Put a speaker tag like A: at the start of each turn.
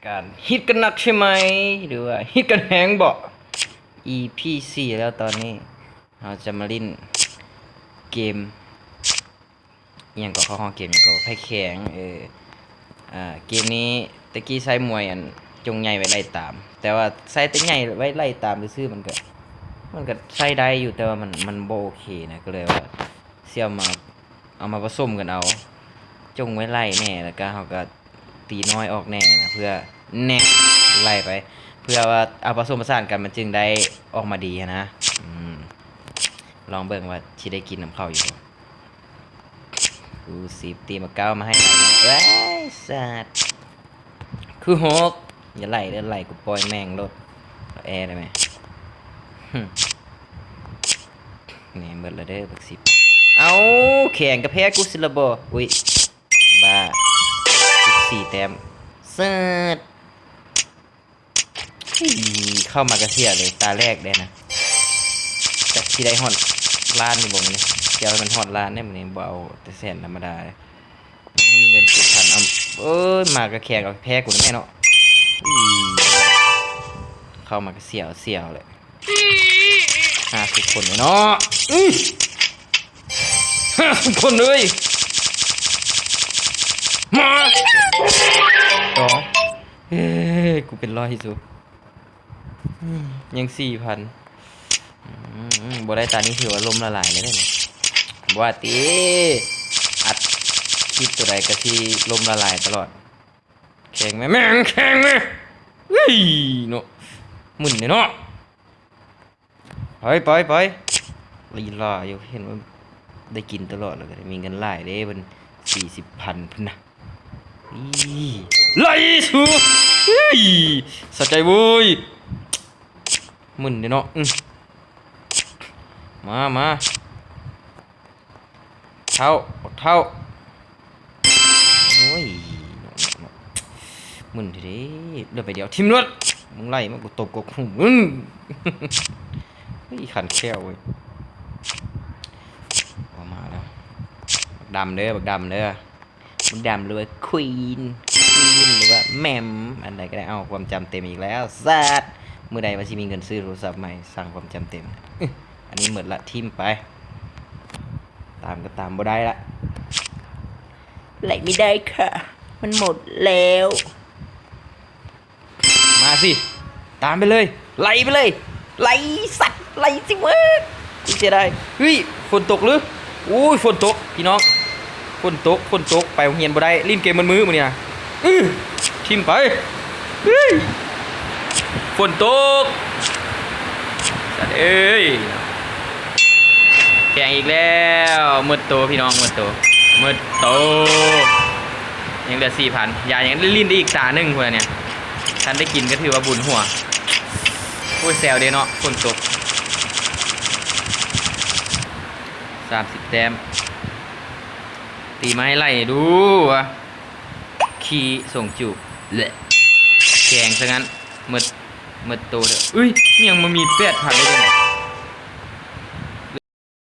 A: การฮิตกันหนักใช่ไหมหรือว่าฮิตกันแหงบ่ EP 4แล้วตอนนี้เราจะมาเล่นเกมยังก็เข้าห้องเกมยังก็ไพ่แข็งเกมนี้ตะกี้ใช้มวยอันจงใหญ่ไว้ไล่ตาม แต่ว่าใช้ตะใหญ่ไว้ไล่ตามซื่อๆมันก็ใช้ได้อยู่แต่ว่ามันบ่โอเคนะก็เลยว่าเสี่ยวมาเอามาผสมกันเอาจงไว้ไล่แน่แล้วก็เขาก็ตีน้อยออกแน่นะเพื่อแน่ไล่ไปเพื่อว่าเอาผสมผสานกันมันจึงได้ออกมาดีนะลองเบิ่งว่าสิได้กินน้ำเข้าอยู่กู10ตีมาเก้ามาให้ไล่ว้ายสัตว์คือหกอย่าไล่เด้อไล่กูปล่อยแม่งรถแอร์ได้ไหมนี่เบิดละเด้อบัก10เอาแข่งกับแพ้กูสิละบ่อุ้ยบ้า14แต้มเสิร์ชเข้ามากระเทียเลยตาแรกได้นะจากที่ได้ฮอดล้านนี่บ่นี่เจ้ามันฮอดล้านได้มื้อนี้บ่เอาแต่แสนธรรมดาเลยมีเงิน7,000เอามากระแข่งกับแพ้กูแน่เนาะเข้ามากระเสี่ยวเลย50 คนเลยเนาะ50 คนเลยมาต่อกูเป็นร้อยสุยัง4,000บ่ได้ตานี้ถือว่าลมละลายเลยเนี่ยว่าตีอัดคลิปตัวใดก็ที่ลมละลายตลอดแข่งไหมแม่งแข่งไหมเฮ้ยเนาะมึนเนาะไปลีลาอยู่เห็นว่าได้กินตลอดเลยมีเงินหลายเด้เป็น40,000พุ่นนะไล่สูสะใจเว้ยมึนเนาะมาเท่าโอ้ยมึนทีเดียวเดินไปเดียวทิมรถมึงไล่มากูตบกกหูขันแก้วเว้ยออกมาแล้วบักดำเด้อบักดำหรือว่าควีนหรือว่าแมมอันใดก็ได้เอาความจำเต็มอีกแล้วซัดเมื่อใดว่าสิมีเงินซื้อโทรศัพท์ใหม่สั่งความจำเต็มอันนี้หมดละทิมไปตามก็ตามบ่ได้ละไหลไม่ได้ค่ะมันหมดแล้วมาสิตามไปเลยไหลไปเลยไหลสัตว์ไหลสิเว้ยกูเสียดายเฮ้ยฝนตกหรืออุ้ยฝนตกพี่น้องฝนตกไปโรงเรียนบ่ได้ลิ้นเกมมันมือมื้อนี้นะทิมไปเฮ้ยฝนตกสัตว์เอ้ยแข่งอีกแล้วมืดโตพี่น้องมืดโตยังเหลือ 4,000 อย่ายังลิ้นได้อีกตาหนึ่งคนเนี่ยท่านได้กินก็ถือว่าบุญหัวโอ้ยแซวเด้เนาะฝนตก30 แต้มตีไม้ไล่ดูวะขี่ส่งจูบเลยแข่งซะงั้นมืดโตเถอะอุ้ยยังมามี8,000ได้ยังไง